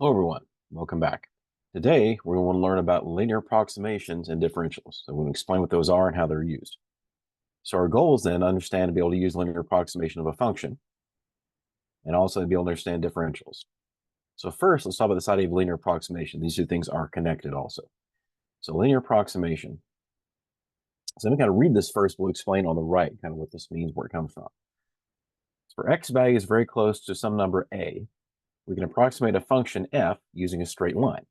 Hello everyone, welcome back. Today we're going to learn about linear approximations and differentials. So we're going to explain what those are and how they're used. So our goal is then to understand and be able to use linear approximation of a function and also to be able to understand differentials. So first, let's talk about this idea of linear approximation. These two things are connected also. So linear approximation. So let me kind of read this first. We'll explain on the right kind of what this means, where it comes from. So for x value is very close to some number a, we can approximate a function f using a straight line.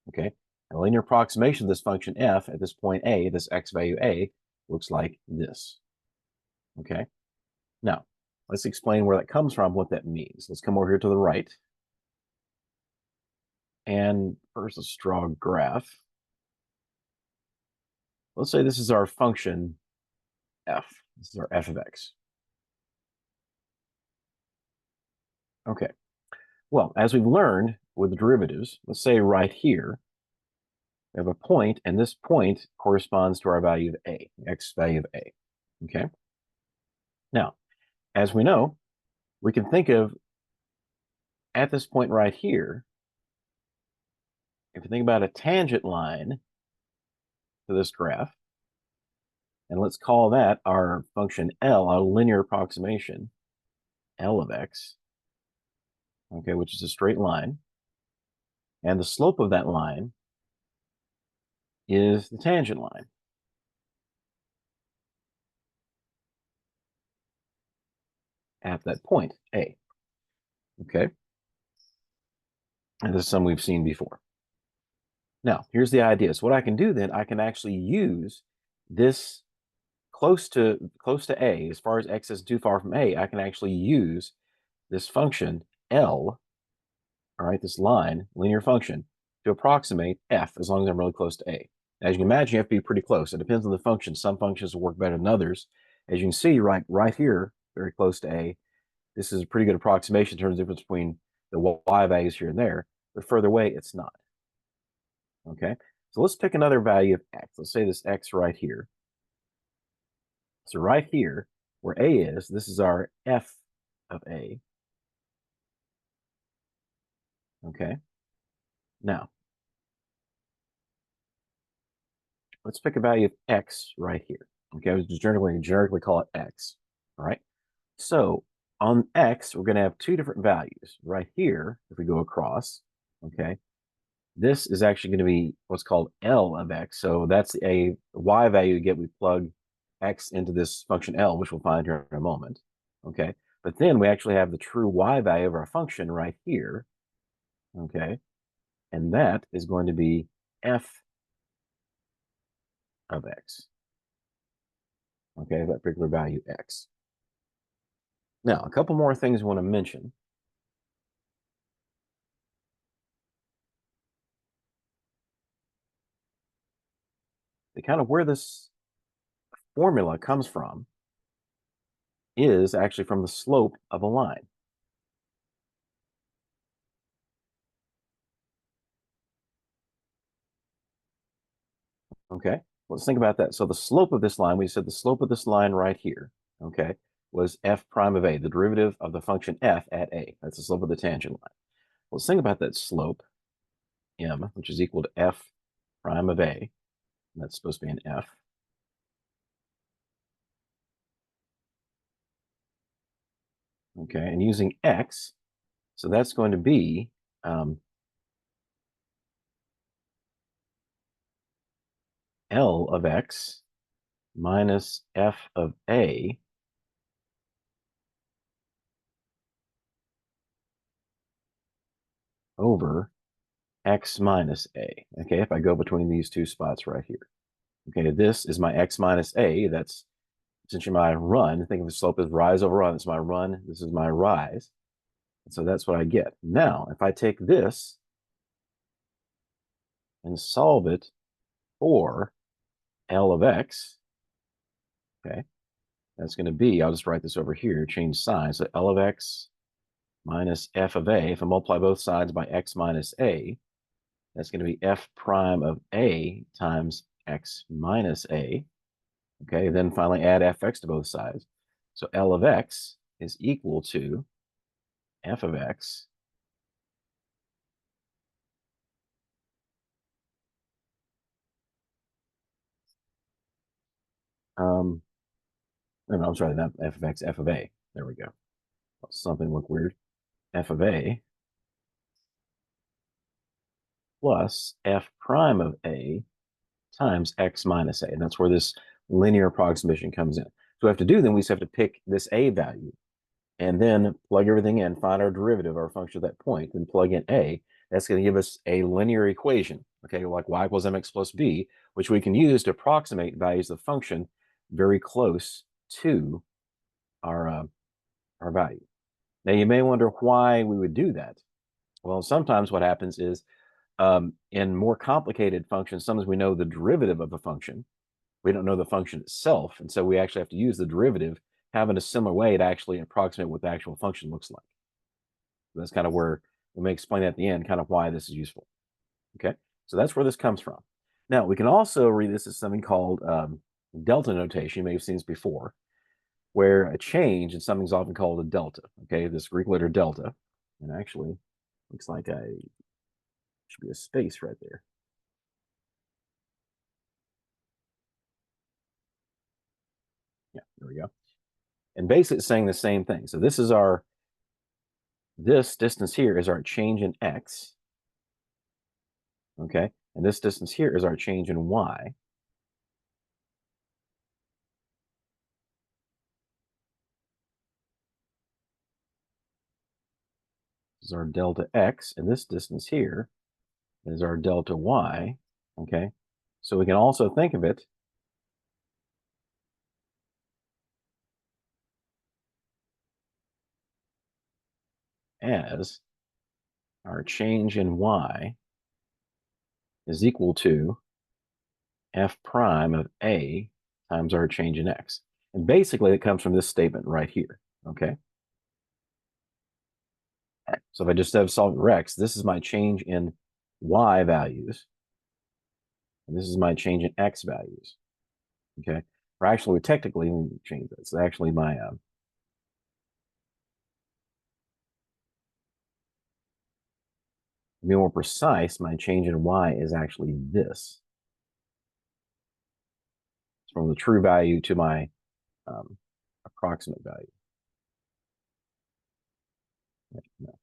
Okay, a linear approximation of this function f at this point a, this x value a, looks like this. Okay, now let's explain where that comes from, what that means. Let's come over here to the right. And first, let's draw a graph. Let's say this is our function f. This is our f of x. Okay, well, as we've learned with the derivatives, let's say right here, we have a point, and this point corresponds to our value of a, x value of a. Okay, now, as we know, we can think of at this point right here, if you think about a tangent line to this graph, and let's call that our function L, our linear approximation, L of x, okay, which is a straight line. And the slope of that line is the tangent line. At that point, A. Okay? And this is something we've seen before. Now, here's the idea. So what I can do then, I can actually use this close to A, as far as x isn't too far from A, I can actually use this function L, all right, this line, linear function, to approximate f as long as I'm really close to A. As you can imagine, you have to be pretty close. It depends on the function. Some functions will work better than others. As you can see, right here, very close to A, this is a pretty good approximation in terms of the difference between the y values here and there, but further away, it's not. Okay, so let's pick another value of x. Let's say this x right here. So right here, where A is, this is our f of A. Okay, now, let's pick a value of x right here. Okay, I was just generically call it x. All right, so on x, we're going to have two different values. Right here, if we go across, okay, this is actually going to be what's called L of x. So that's a y value to get. We plug x into this function L, which we'll find here in a moment. Okay, but then we actually have the true y value of our function right here. Okay, and that is going to be f of x. Okay, that particular value x. Now, a couple more things I want to mention. The kind of where this formula comes from is actually from the slope of a line. Okay, let's think about that. So the slope of this line, we said the slope of this line right here, okay, was f prime of a, the derivative of the function f at a. That's the slope of the tangent line. Let's think about that slope, m, which is equal to f prime of a. And that's supposed to be an f. Okay, and using x, so that's going to be L of x minus f of a over x minus a. Okay, if I go between these two spots right here. Okay, this is my x minus a. That's essentially my run. Think of the slope as rise over run. It's my run. This is my rise. And so that's what I get. Now, if I take this and solve it for L of x, okay, that's going to be, I'll just write this over here, change sign. So L of x minus f of a. If I multiply both sides by x minus a, that's going to be f prime of a times x minus a. Okay, then finally add fx to both sides. So L of x is equal to f of x no, I'm sorry, not f of x, f of a. There we go. Something look weird. F of a plus f prime of a times x minus a. And that's where this linear approximation comes in. So we have to do then, we just have to pick this a value and then plug everything in, find our derivative, our function at that point, then plug in a. That's going to give us a linear equation, okay, like y equals mx plus b, which we can use to approximate values of the function very close to our value. Now, you may wonder why we would do that. Well, sometimes what happens is in more complicated functions, sometimes we know the derivative of a function. We don't know the function itself. And so we actually have to use the derivative, having a similar way to actually approximate what the actual function looks like. So that's kind of where we may explain at the end, kind of why this is useful. Okay, so that's where this comes from. Now, we can also read this as something called delta notation. You may have seen this before, where a change in something's often called a delta. Okay, this Greek letter delta, and actually looks like should be a space right there. Yeah, there we go. And basically it's saying the same thing. So this distance here is our change in x. Okay, and this distance here is our change in y. This is our delta x, and this distance here is our delta y. Okay, so we can also think of it as our change in y is equal to f prime of a times our change in x. And basically it comes from this statement right here, okay? So if I just have solved for x, this is my change in y values, and this is my change in x values, okay? Or actually, we technically change this. It's actually my, to be more precise, my change in y is actually this. It's from the true value to my approximate value. No.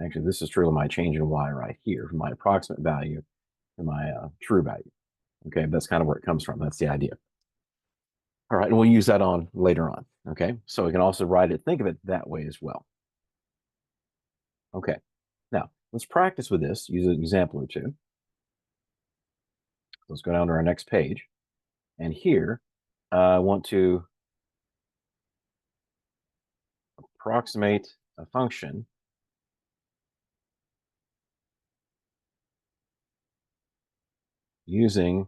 Actually, this is truly my change in y right here, from my approximate value to my true value. Okay, that's kind of where it comes from. That's the idea. All right, and we'll use that on later on. Okay, so we can also write it, think of it that way as well. Okay, now let's practice with this, use an example or two. Let's go down to our next page. And here, I want to approximate a function using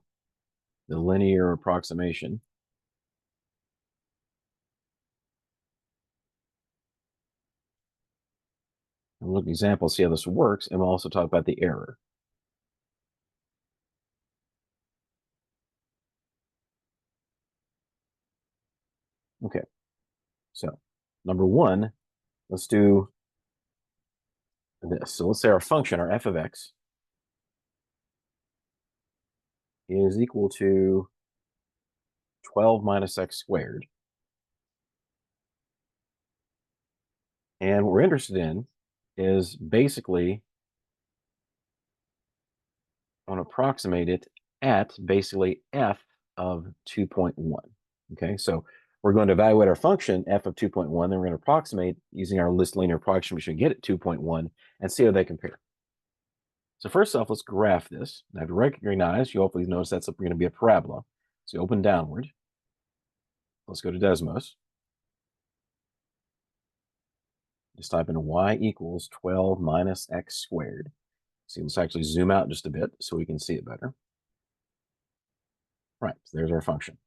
the linear approximation. And look at example, see how this works, and we'll also talk about the error. Okay, so number one, let's do this. So let's say our function, our f of x, is equal to 12 minus x squared. And what we're interested in is basically I want to approximate it at basically f of 2.1. Okay, so we're going to evaluate our function f of 2.1, then we're going to approximate using our list linear approximation, get it 2.1, and see how they compare. So first off, let's graph this. Now to recognize, you hopefully notice that's going to be a parabola. So open downward. Let's go to Desmos. Just type in y equals 12 minus x squared. See, let's actually zoom out just a bit so we can see it better. Right, so there's our function.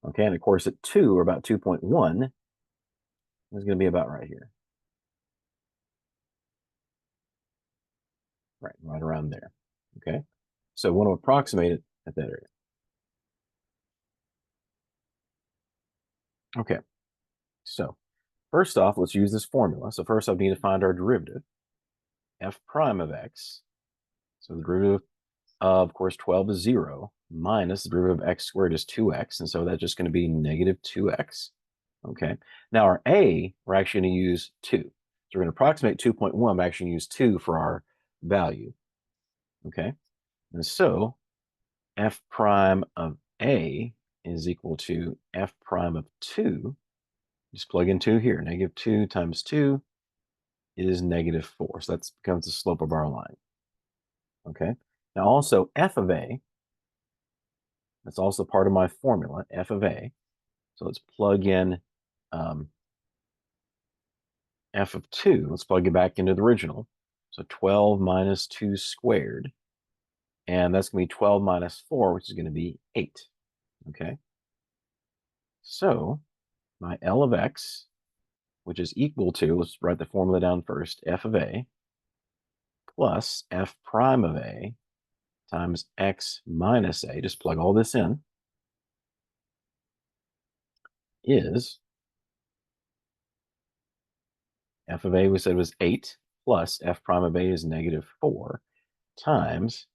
Okay, and of course at 2, or about 2.1, is going to be about right here. Right around there. Okay, so we want to approximate it at that area. Okay, so first off, let's use this formula. So first I need to find our derivative, f prime of x. So the derivative of course, 12 is 0. minus the derivative of x squared is 2x. And so that's just going to be negative 2x. Okay. Now our a, we're actually going to use 2. So we're going to approximate 2.1. We're actually going to use 2 for our value. Okay. And so f prime of a is equal to f prime of 2. Just plug in 2 here. Negative 2 times 2 is negative 4. So that becomes the slope of our line. Okay. Now also f of a, that's also part of my formula, f of a. So let's plug in f of 2. Let's plug it back into the original. So 12 minus 2 squared. And that's going to be 12 minus 4, which is going to be 8. Okay. So my L of x, which is equal to, let's write the formula down first, f of a plus f prime of a times x minus a, just plug all this in, is f of a we said was 8 plus f prime of a is negative 4 times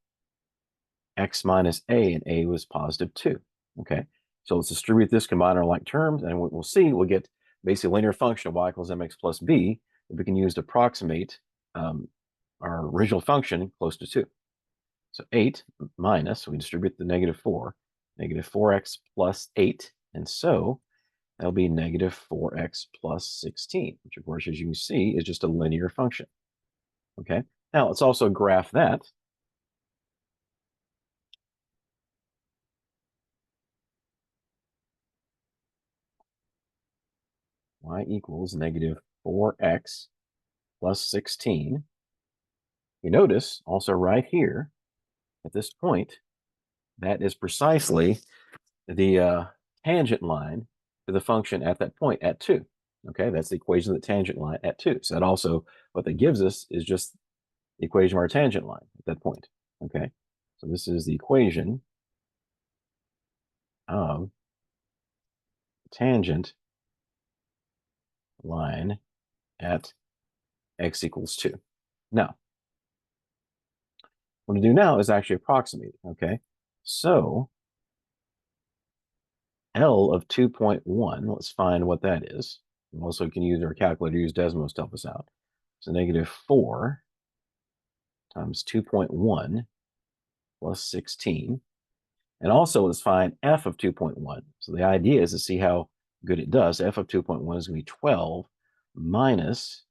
x minus a, and a was positive 2. Okay, so let's distribute this, combine our like terms, and what we'll see, we'll get basically a linear function of y equals mx plus b that we can use to approximate our original function close to 2. So 8 minus, we distribute the negative 4, negative 4x plus 8, and so that'll be negative 4x plus 16, which of course, as you can see, is just a linear function. Okay, now let's also graph that. Y equals negative 4x plus 16. You notice also right here at this point, that is precisely the tangent line to the function at that point at 2. Okay, that's the equation of the tangent line at 2. So that also, what that gives us is just the equation of our tangent line at that point. Okay, so this is the equation of tangent line at x equals 2. Now, what to do now is actually approximate. Okay, so L of 2.1, let's find what that is. And also, we can use our calculator, use Desmos to help us out. So negative 4 times 2.1 plus 16. And also, let's find f of 2.1. So the idea is to see how good it does. F of 2.1 is going to be 12 minus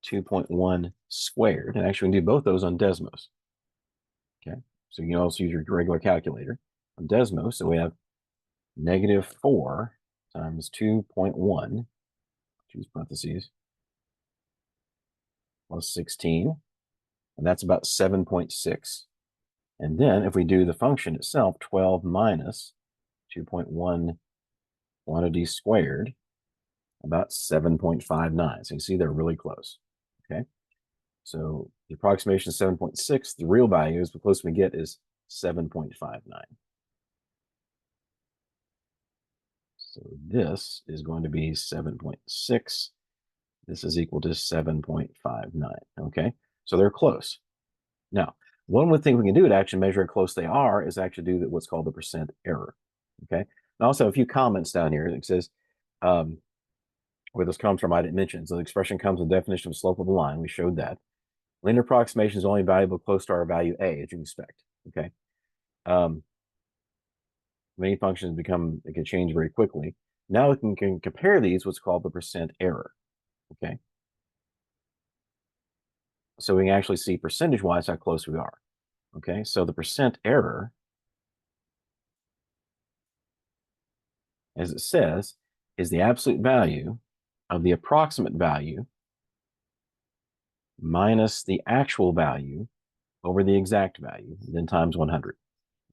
2.1 squared. And actually, we can do both those on Desmos. Okay, so you can also use your regular calculator on Desmos. So we have negative 4 times 2.1, choose parentheses, plus 16, and that's about 7.6. And then if we do the function itself, 12 minus 2.1 quantity squared, about 7.59. So you see they're really close. Okay, so the approximation is 7.6. The real value, as the closest we get, is 7.59. So this is going to be 7.6. This is equal to 7.59. Okay, so they're close. Now, one of the things we can do to actually measure how close they are is actually do what's called the percent error. Okay, and also a few comments down here. It says, where this comes from, I didn't mention. So the expression comes with the definition of slope of a line. We showed that. Linear approximation is only valuable close to our value a, as you expect. Okay. Many functions they can change very quickly. Now we can compare these, what's called the percent error. Okay. So we can actually see percentage-wise how close we are. Okay. So the percent error, as it says, is the absolute value of the approximate value minus the actual value over the exact value, then times 100.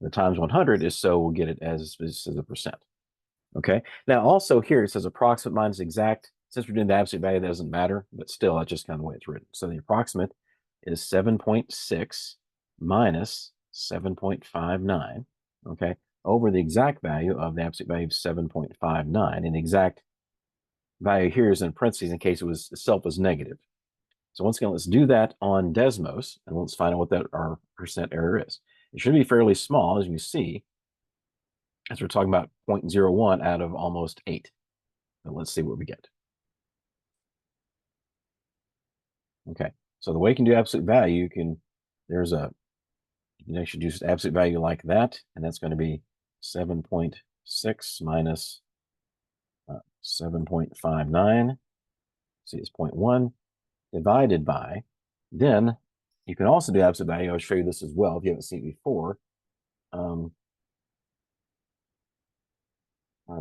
The times 100 is so we'll get it as a percent. Okay. Now also here it says approximate minus exact. Since we're doing the absolute value, that doesn't matter, but still that's just kind of the way it's written. So the approximate is 7.6 minus 7.59. Okay, over the exact value of the absolute value of 7.59, and the exact value here is in parentheses in case it was itself was negative. So once again, let's do that on Desmos, and let's find out what that our percent error is. It should be fairly small, as you see, as we're talking about 0.01 out of almost 8. So let's see what we get. Okay, so the way you can do absolute value, you can actually do absolute value like that, and that's going to be 7.6 minus 7.59. See, it's 0.1 divided by. Then you can also do absolute value. I'll show you this as well if you haven't seen it before. I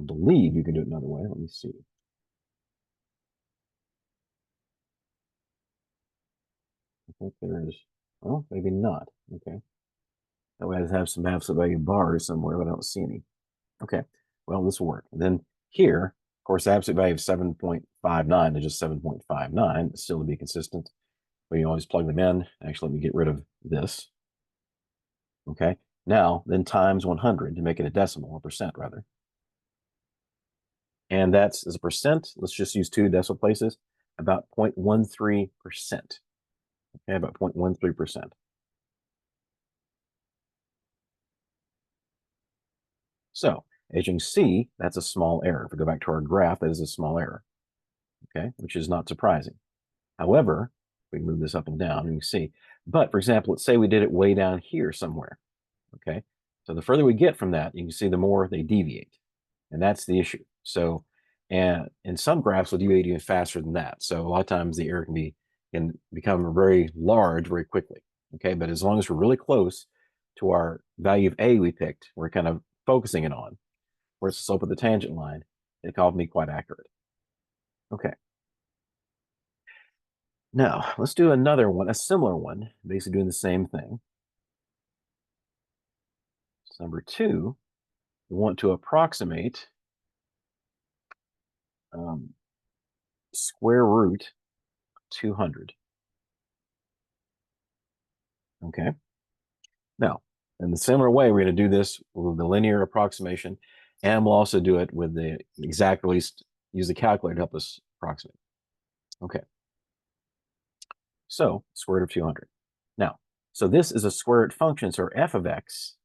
believe you can do it another way. Let me see. I think there is. Well, maybe not. Okay. That way I have some absolute value bars somewhere, but I don't see any. Okay. Well, this will work. And then here, of course, the absolute value of 7.59 is just 7.59. Still to be consistent, but you always plug them in. Actually, let me get rid of this. Okay. Now, then times 100 to make it a decimal, a percent rather. And that's as a percent. Let's just use 2 decimal places. About 0.13%. Okay, about 0.13%. So as you can see, that's a small error. If we go back to our graph, that is a small error, okay, which is not surprising. However, we can move this up and down, and you can see. But for example, let's say we did it way down here somewhere, okay? So the further we get from that, you can see the more they deviate, and that's the issue. So, and in some graphs will deviate even faster than that. So a lot of times the error can become very large very quickly, okay? But as long as we're really close to our value of A we picked, we're kind of focusing it on, where it's the slope of the tangent line, it can be quite accurate. Okay. Now, let's do another one, a similar one, basically doing the same thing. So number 2, we want to approximate square root 200. Okay. Now, in the similar way, we're going to do this with the linear approximation, and we'll also do it with the exact, at least use the calculator to help us approximate. Okay. So, square root of 200. Now, so this is a square root function, so f of x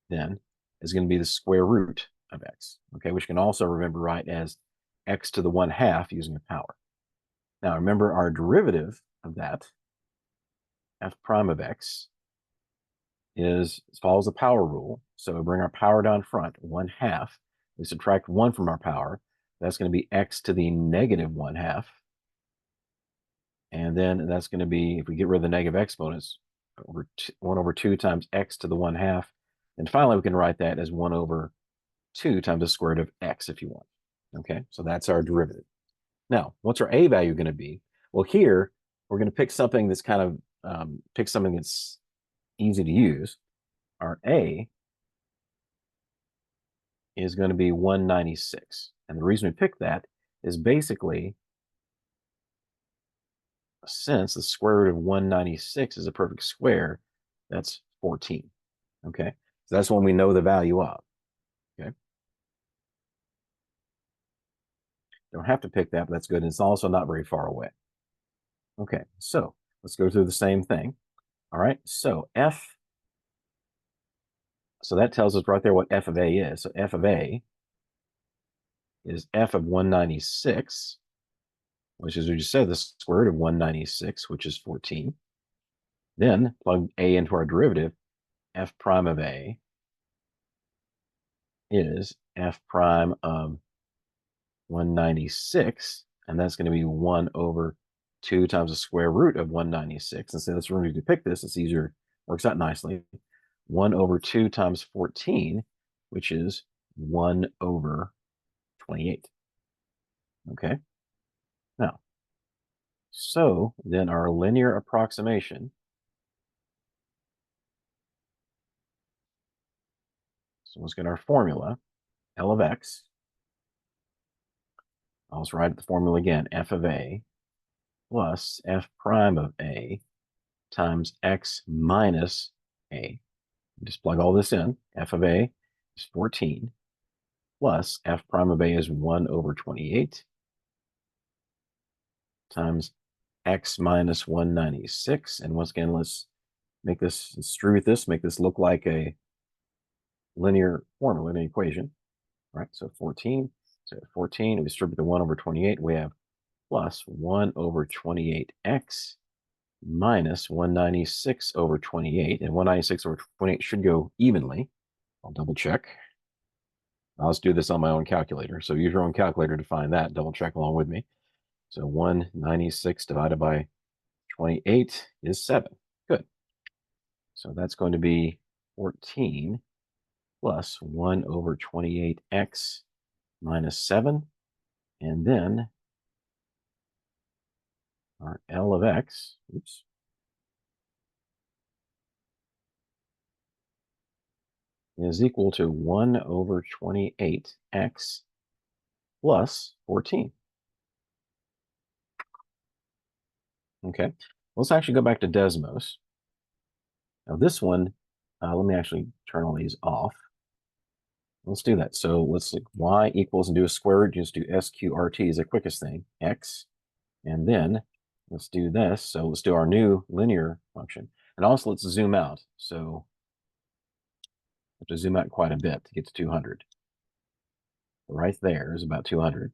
then is going to be the square root of x, okay, which you can also remember write as x to the 1/2 using a power. Now, remember our derivative of that, f prime of x, follows the power rule. So we bring our power down front, 1/2. We subtract 1 from our power. That's going to be x to the negative 1/2. And then that's going to be, if we get rid of the negative exponents, 1 over 2 times x to the 1/2. And finally, we can write that as 1 over 2 times the square root of x if you want. Okay, so that's our derivative. Now, what's our a value going to be? Well, here, we're going to pick something that's kind of, pick something that's easy to use. Our a is going to be 196. And the reason we picked that is basically, since the square root of 196 is a perfect square, that's 14. Okay, so that's when we know the value of. Okay, don't have to pick that, but that's good. And it's also not very far away. Okay, so let's go through the same thing. All right, so so that tells us right there what f of a is. So f of a is f of 196, which, as we just said, the square root of 196, which is 14. Then plug a into our derivative. F prime of a is f prime of 196, and that's going to be 1 over 2 times the square root of 196. And so that's when we depict this, it's easier, works out nicely. 1 over 2 times 14, which is 1 over 28. Okay. Now, so then our linear approximation, so let's get our formula, L of x. I'll just write the formula again, f of a plus f prime of a times x minus a. Just plug all this in. F of a is 14 plus f prime of a is 1 over 28 times x minus 196. And once again, let's make this, distribute this, make this look like a linear formula, linear equation, right? So 14, so 14, we distribute the 1 over 28, we have plus 1 over 28x minus 196 over 28, and 196 over 28 should go evenly. I'll double check. I'll just do this on my own calculator. So use your own calculator to find that. Double check along with me. So 196 divided by 28 is 7. Good. So that's going to be 14 plus 1 over 28x minus 7. And then our L of x, oops, is equal to 1 over 28x plus 14. Okay, let's actually go back to Desmos. Now this one, let me actually turn all these off. Let's do that. So let's look y equals and do a square root. Just do SQRT is the quickest thing, x. And then let's do this. So let's do our new linear function. And also let's zoom out. So I have to zoom out quite a bit to get to 200. Right there is about 200.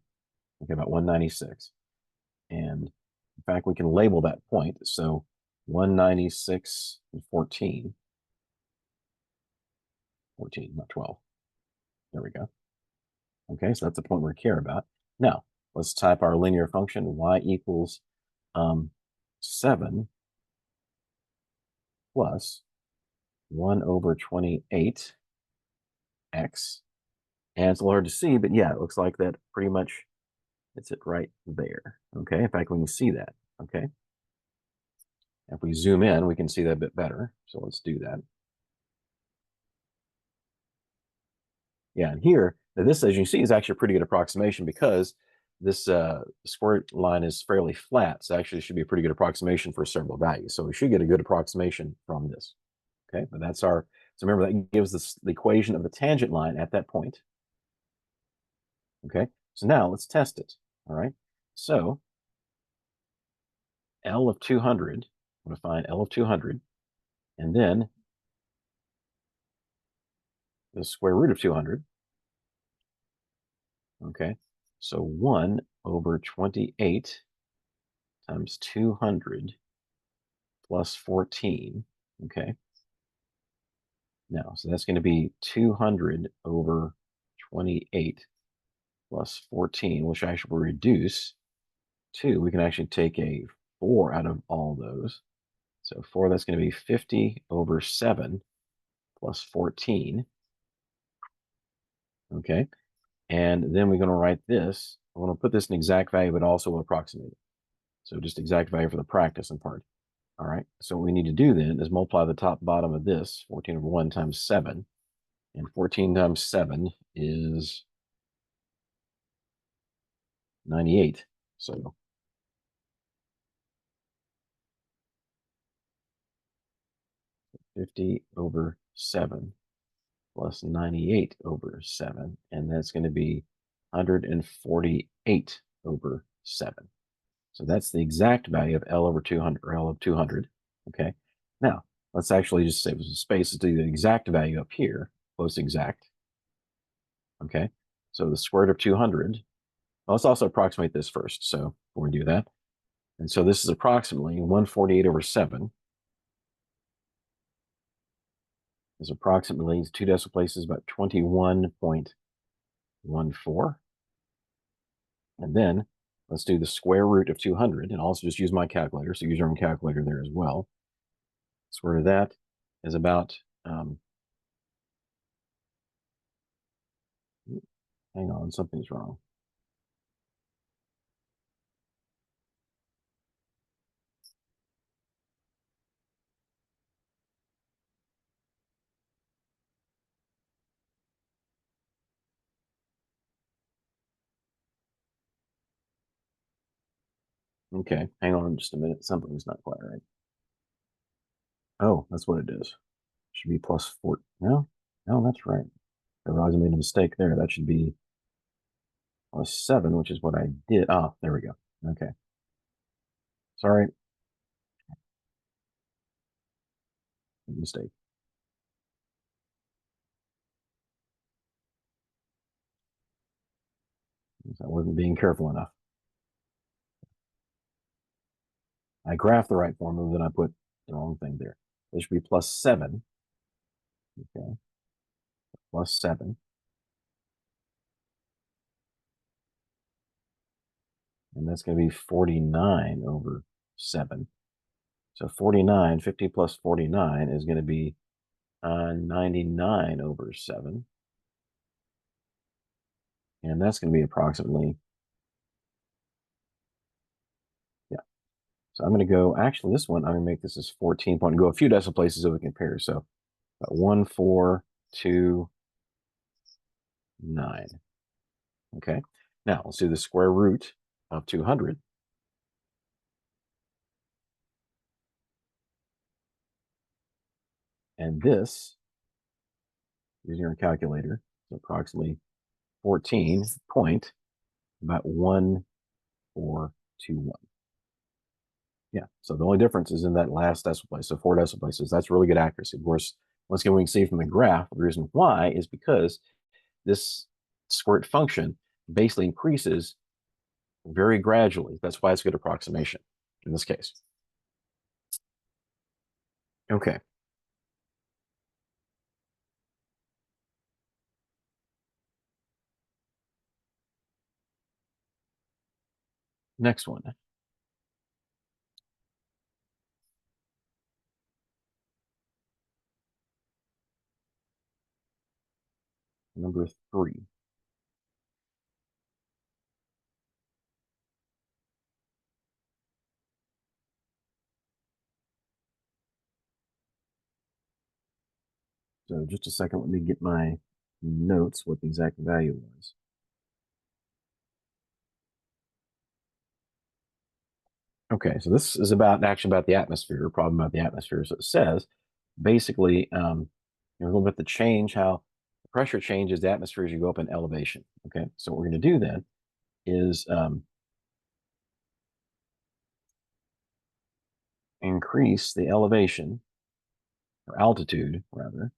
Okay, about 196. And in fact, we can label that point. So 196 and 14. 14, not 12. There we go. Okay, so that's the point we care about. Now, let's type our linear function, y equals 7 plus 1 over 28x. And it's a little hard to see, but yeah, it looks like that pretty much hits it right there. Okay, in fact, we can see that. Okay. If we zoom in, we can see that a bit better. So let's do that. Yeah, and here, this, as you see, is actually a pretty good approximation because this square line is fairly flat. So actually, it should be a pretty good approximation for several values. So we should get a good approximation from this. Okay, but that's our, so remember that gives us the equation of the tangent line at that point. Okay, so now let's test it. All right, so L of 200, I'm going to find L of 200, and then the square root of 200. Okay, so 1 over 28 times 200 plus 14. Okay, now, so that's going to be 200 over 28 plus 14, which actually will reduce to, we can actually take a 4 out of all those. So 4, that's going to be 50 over 7 plus 14. Okay, and then we're going to write this. I want to put this in exact value, but also approximate it. So just exact value for the practice and part. All right, so what we need to do then is multiply the top bottom of this, 14 over 1 times 7. And 14 times 7 is 98. So 50 over 7 plus 98 over 7. And that's going to be 148 over 7. So that's the exact value of L over 200, or L of 200. Okay. Now, let's actually just save some space to do the exact value up here, close exact. Okay. So the square root of 200. Well, let's also approximate this first. So before we do that. And so this is approximately 148 over 7 is approximately 2 decimal places, about 21.14. And then let's do the square root of 200 and also just use my calculator. So use your own calculator there as well. Square root of that is about, hang on, something's wrong. Okay, hang on just a minute. Something's not quite right. Oh, that's what it is. Should be plus 4. No, no, that's right. I realized I made a mistake there. That should be plus 7, which is what I did. Ah, there we go. Okay. Sorry. Mistake. I wasn't being careful enough. I graphed the right formula, then I put the wrong thing there. This should be plus 7. Okay, plus 7. And that's going to be 49 over 7. So 49, 50 plus 49 is going to be 99 over 7. And that's going to be approximately, yeah. So I'm going to go, actually, this one, I'm going to make this as 14 point, go a few decimal places so we can compare. So 1, 4, 2, 9. Okay. Now let's do the square root of 200. And this, using your calculator, is approximately 14 point, about 1421. Yeah. So the only difference is in that last decimal place. So 4 decimal places. That's really good accuracy. Of course, once again, we can see from the graph, the reason why is because this squirt function basically increases very gradually. That's why it's a good approximation in this case. Okay. Next one. Number 3. So just a second, let me get my notes, what the exact value was. Okay, so this is actually about the atmosphere, problem about the atmosphere. So it says basically, we're going with the change, how the pressure changes the atmosphere as you go up in elevation. Okay, so what we're going to do then is increase the elevation, or altitude rather,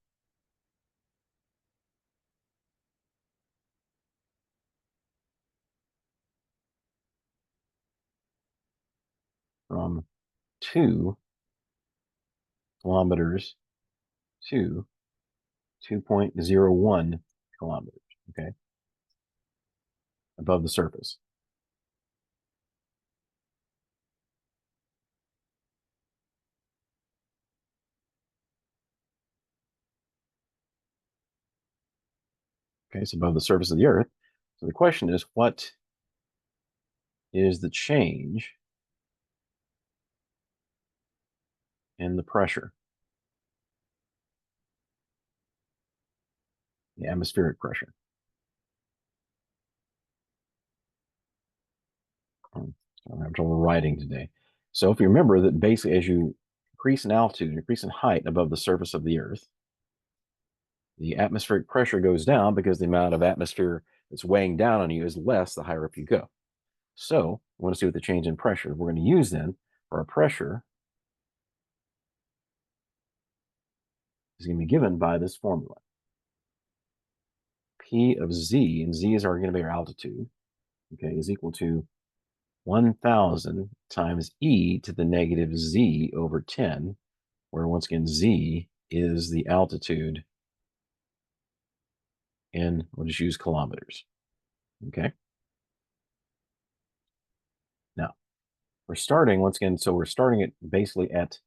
from 2 kilometers to 2.01 kilometers, okay, above the surface. Okay, so above the surface of the Earth. So the question is, what is the change in the pressure, the atmospheric pressure? I'm having trouble writing today. So if you remember that basically as you increase in altitude, increase in height above the surface of the Earth, the atmospheric pressure goes down because the amount of atmosphere that's weighing down on you is less the higher up you go. So we want to see what the change in pressure. We're going to use then for our pressure is going to be given by this formula. P of Z, and Z is going to be our altitude, okay, is equal to 1,000 times E to the negative Z over 10, where once again, Z is the altitude in, we'll just use kilometers, okay? Now, we're starting, once again, so we're starting it basically at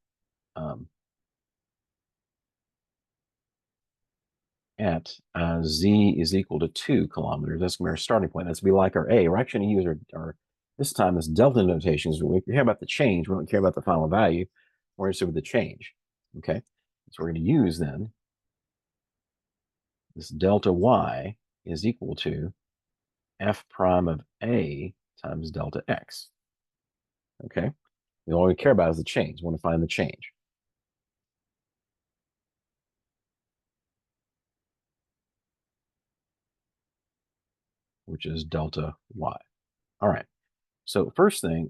Z is equal to 2 kilometers. That's going to be our starting point. That's going to be like our A. We're actually going to use our this time, this delta notations. We care about the change. We don't care about the final value. We're interested with the change, okay? So we're going to use then this delta Y is equal to F prime of A times delta X, okay? All we care about is the change. We want to find the change. Which is delta Y. All right. So first thing,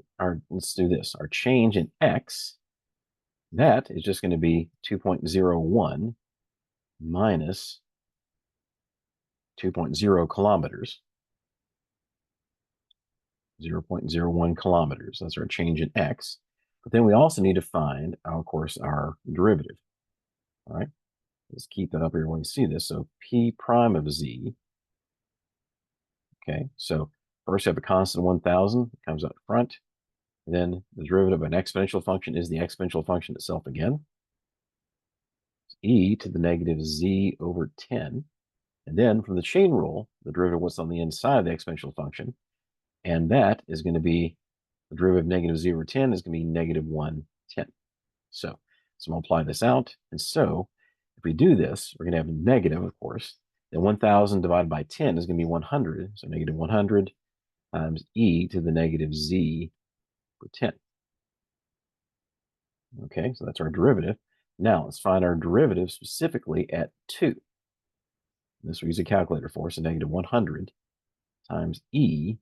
let's do this. Our change in X That is just going to be 2.01 minus 2.0 kilometers, 0.01 kilometers. That's our change in x. But then we also need to find, of course, our derivative. All right, let's keep that up here when we see this. So p prime of z. Okay, so first we have a constant 1,000 comes up front. Then the derivative of an exponential function is the exponential function itself again. It's e to the negative z over 10. And then from the chain rule, the derivative of what's on the inside of the exponential function. And that is going to be the derivative of negative z over 10 is going to be negative 1/10. So let's multiply this out. And so if we do this, we're going to have a negative, of course. Then 1,000 divided by 10 is going to be 100. So negative 100 times e to the negative z over 10. Okay, so that's our derivative. Now let's find our derivative specifically at 2. This we use a calculator for, so negative 100 times e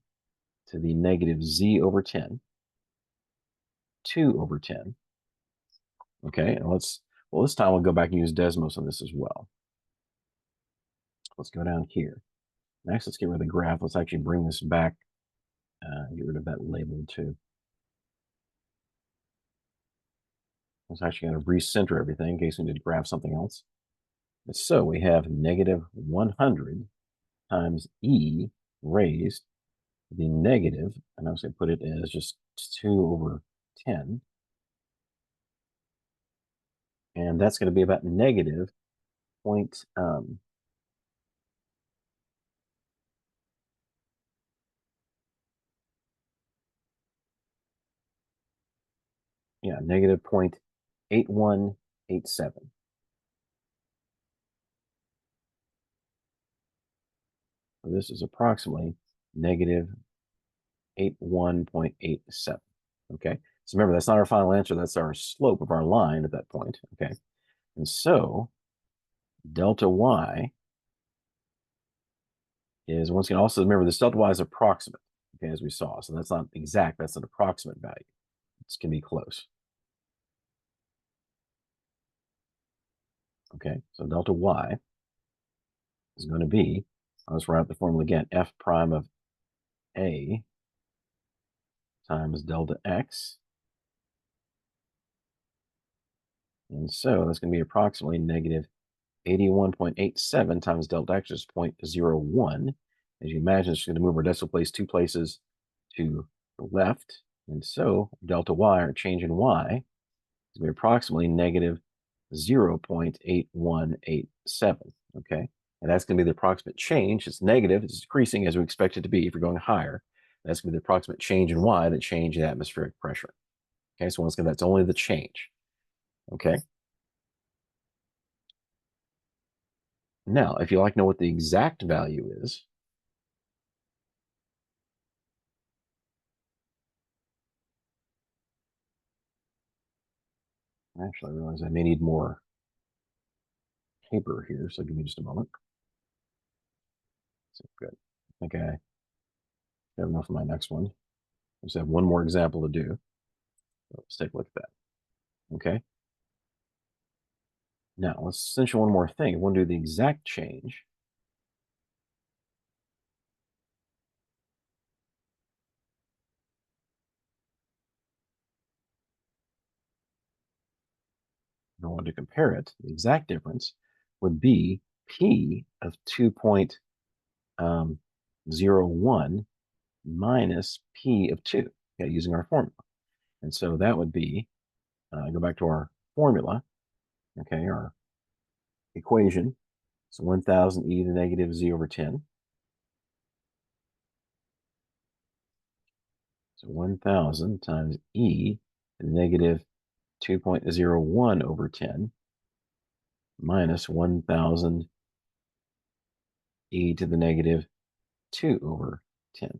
to the negative z over 10, 2 over 10. Okay, and well, this time we'll go back and use Desmos on this as well. Let's go down here. Next, let's get rid of the graph. Let's actually bring this back, get rid of that label too. Let's actually going to recenter everything in case we need to graph something else. So we have negative 100 times e raised to the negative, and I'm just going to put it as just 2 over 10. And that's going to be about negative point, negative 0.8187. So this is approximately negative 81.87. Okay, so remember, that's not our final answer. That's our slope of our line at that point. Okay, and so delta y is, once again, also remember this delta y is approximate, okay, as we saw. So that's not exact, that's an approximate value. It can be close. Okay, so delta y is going to be, I'll just write out the formula again, f prime of a times delta x. And so that's going to be approximately negative 81.87 times delta x is 0.01. As you imagine, it's going to move our decimal place 2 places to the left. And so delta y, or change in y, is going to be approximately negative 0.8187. Okay, and that's going to be the approximate change. It's negative, it's decreasing as we expect it to be if you're going higher. That's going to be the approximate change in y, that change in atmospheric pressure. Okay, so once again, that's only the change. Okay. Now, if you like to know what the exact value is, actually, I realize I may need more paper here, so give me just a moment. So good. I think I have enough for my next one. I just have one more example to do. So let's take a look at that. Okay. Now, let's essentially one more thing. I want to do the exact change. If I wanted to compare it, the exact difference would be P of 2.01 minus P of 2, okay, using our formula. And so that would be, go back to our formula, okay, our equation. So 1,000 e to the negative z over 10. So 1,000 times e to the negative 2.01 over 10 minus 1,000 e to the negative 2 over 10.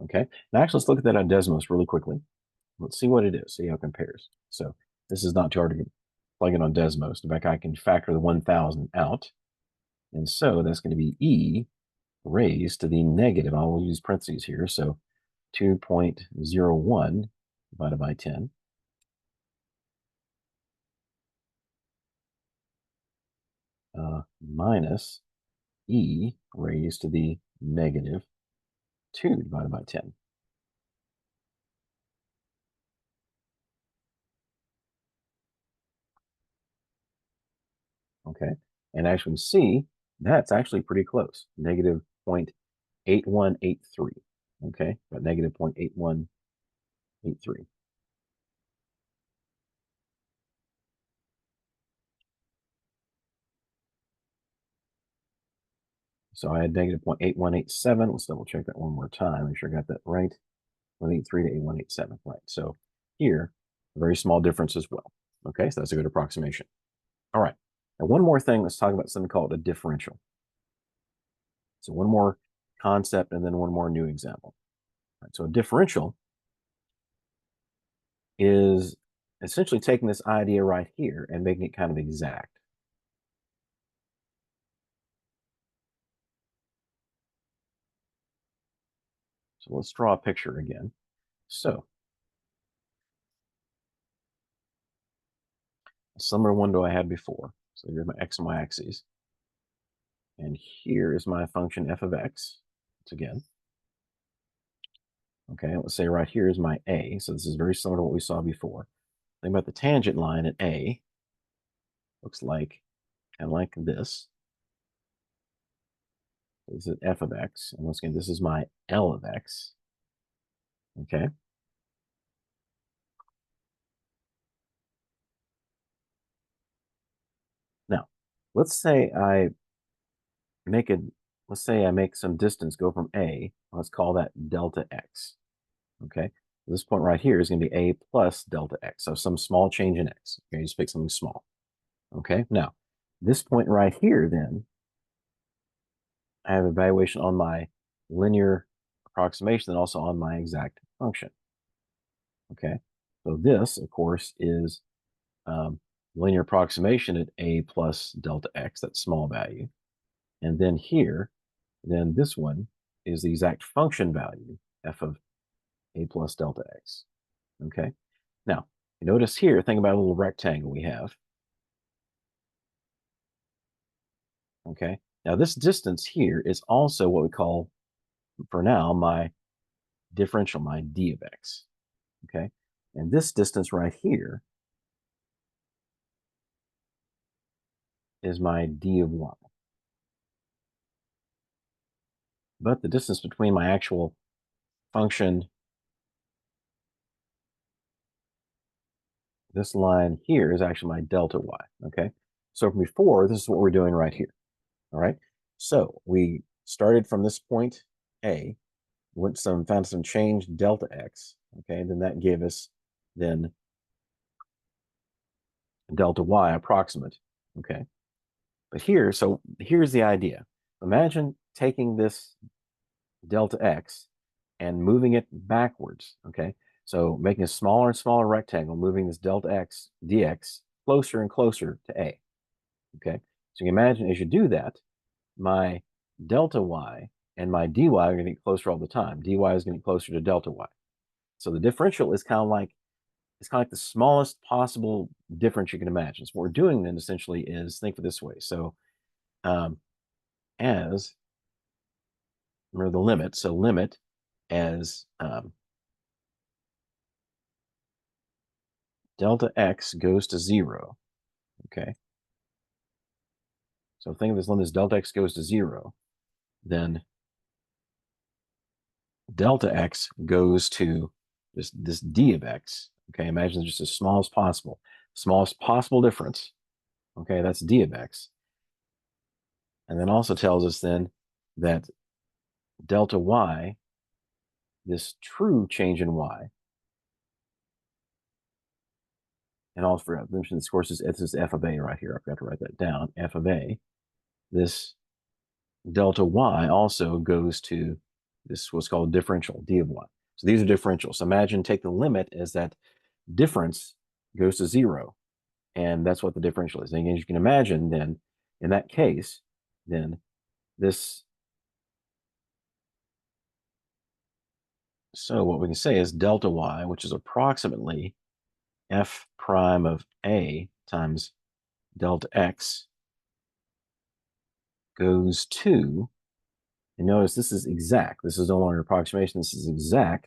Okay, now actually let's look at that on Desmos really quickly. Let's see what it is, see how it compares. So this is not too hard to plug it on Desmos. In fact, I can factor the 1,000 out. And so that's going to be e raised to the negative, I will use parentheses here, so 2.01 divided by 10 minus e raised to the negative 2 divided by 10. Okay, and as you can see, that's actually pretty close, negative 0.8183. Okay, but negative 0.8183. So I had negative 0.8187. Let's double check that one more time. Make sure I got that right. 183 to 8187. Right. So here, a very small difference as well. Okay, so that's a good approximation. All right. Now, one more thing. Let's talk about something called a differential. So one more concept and then one more new example. Right, so a differential is essentially taking this idea right here and making it kind of exact. So let's draw a picture again. So a similar one to I had before. So here's my x and y axes. And here is my function f of x. Once again. Okay, let's say right here is my a. So this is very similar to what we saw before. Think about the tangent line at a. Looks like kind of like this. This is f of x. And once again, this is my L of x. Okay. Now, let's say I make a let's say I make some distance go from a. Let's call that delta x. Okay. This point right here is going to be a plus delta x. So some small change in x. Okay, just pick something small. Okay. Now, this point right here, then, I have evaluation on my linear approximation and also on my exact function. Okay. So this, of course, is linear approximation at a plus delta x, that small value. And then here, then this one is the exact function value, f of a plus delta x. Okay. Now, notice here, think about a little rectangle we have. Okay. Now, this distance here is also what we call, for now, my differential, my d of x. Okay. And this distance right here is my d of y. But the distance between my actual function, this line here, is actually my delta y. Okay. So from before, this is what we're doing right here. All right. So we started from this point A, found some change delta x. Okay. And then that gave us then delta y approximate. Okay. But here, so here's the idea. Imagine taking this delta x and moving it backwards. Okay. So making a smaller and smaller rectangle, moving this delta x dx closer and closer to a. Okay. So you can imagine as you do that, my delta y and my dy are going to get closer all the time. dy is going to get closer to delta y. So the differential is kind of like the smallest possible difference you can imagine. So what we're doing then essentially is think of it this way. So as remember the limit. So limit as delta x goes to 0. Okay. So think of this limit as delta x goes to 0. Then delta x goes to this d of x. Okay, imagine just as smallest possible difference. Okay, that's d of x. And then also tells us then that delta y, this true change in y, and also for mention this course is f of a right here. I've got to write that down. F of a. This delta y also goes to this what's called differential, d of y. So these are differentials. So imagine take the limit as that difference goes to 0. And that's what the differential is. And as you can imagine, then in that case, then this, so what we can say is delta y, which is approximately f prime of a times delta x goes to, and notice this is exact. This is no longer approximation. This is exact.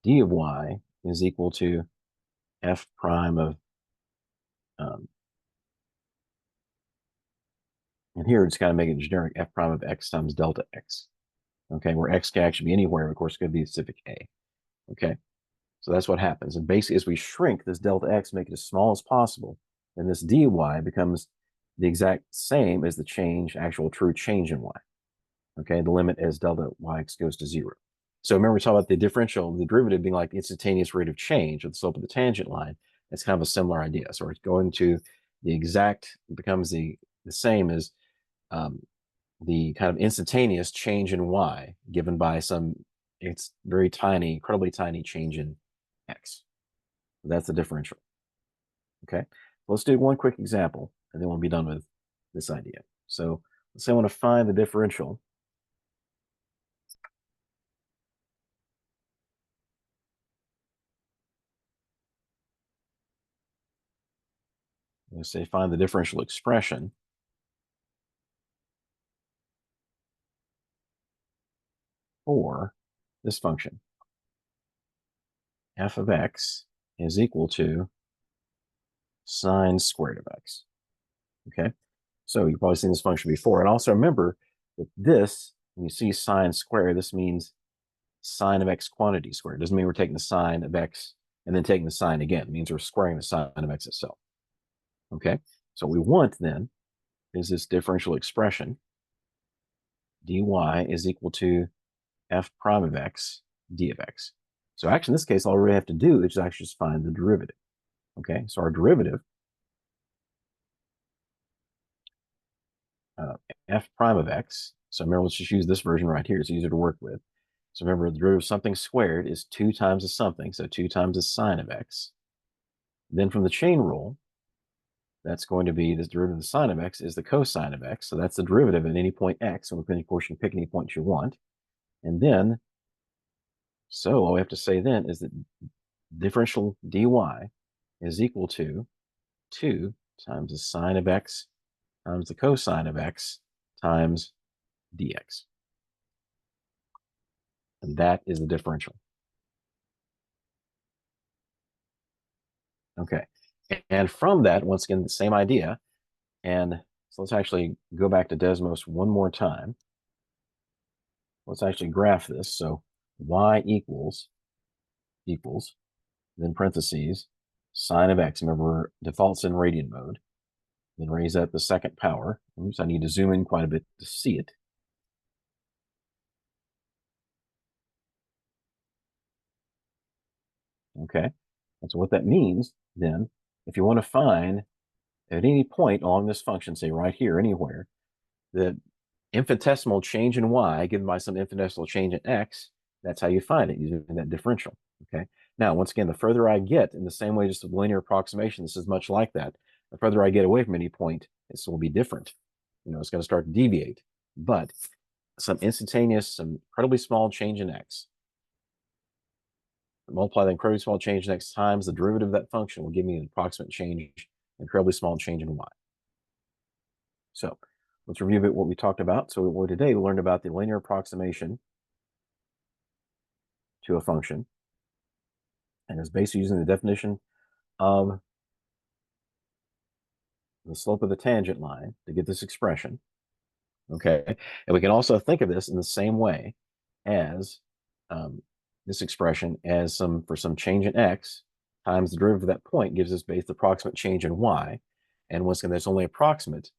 D of y is equal to f prime of, and here it's got to make it generic, f prime of x times delta x. Okay, where x can actually be anywhere, of course, it could be specific a. Okay, so that's what happens. And basically, as we shrink this delta x, make it as small as possible, then this dy becomes the exact same as the change, actual true change in y. Okay, the limit as delta yx goes to 0. So remember, we talked about the differential, the derivative being like the instantaneous rate of change of the slope of the tangent line. It's kind of a similar idea. So it's going to the exact, it becomes the same as the kind of instantaneous change in y given by some, it's very tiny, incredibly tiny change in x. That's the differential. Okay, let's do one quick example, and then we'll be done with this idea. So let's say I want to find the differential. Let's say find the differential expression for this function. F of x is equal to sine squared of x. Okay, so you've probably seen this function before. And also remember that this, when you see sine squared, this means sine of x quantity squared. It doesn't mean we're taking the sine of x and then taking the sine again. It means we're squaring the sine of x itself. Okay, so what we want then is this differential expression dy is equal to f prime of x d of x. So actually in this case, all we have to do is actually just find the derivative. Okay, so our derivative, f prime of x, so remember, let's just use this version right here. It's easier to work with. So remember, the derivative of something squared is 2 times the something, so 2 times the sine of x. Then from the chain rule, that's going to be this derivative of the sine of x is the cosine of x. So that's the derivative at any point x. And of course, you can pick any point you want. And then, so all we have to say then is that differential dy is equal to 2 times the sine of x times the cosine of x times dx. And that is the differential. Okay. And from that, once again, the same idea. And so let's actually go back to Desmos one more time. Let's actually graph this. So y equals, then parentheses, sine of x. Remember, default's in radian mode. Then raise that to the second power. Oops, I need to zoom in quite a bit to see it. Okay. And so what that means then, if you want to find at any point along this function, say right here, anywhere, the infinitesimal change in y given by some infinitesimal change in x, that's how you find it using that differential. Okay. Now, once again, the further I get, in the same way just with linear approximation, this is much like that. The further I get away from any point, this will be different. You know, it's going to start to deviate. But some instantaneous, some incredibly small change in x, multiply the incredibly small change in x times the derivative of that function will give me an approximate change, incredibly small change in y. So let's review a bit what we talked about. So today we learned about the linear approximation to a function, and it's basically using the definition of the slope of the tangent line to get this expression. Okay, and we can also think of this in the same way as this expression as for some change in x times the derivative of that point gives us based approximate change in y, and once again that's only approximate,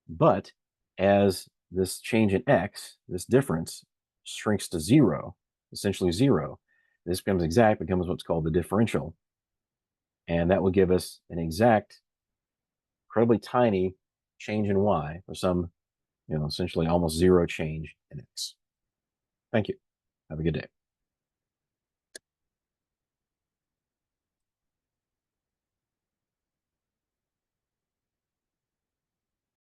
but as this change in x, this difference shrinks to 0, essentially 0, this becomes exact, becomes what's called the differential, and that will give us an exact, incredibly tiny change in y for some, essentially almost 0 change in x. Thank you. Have a good day.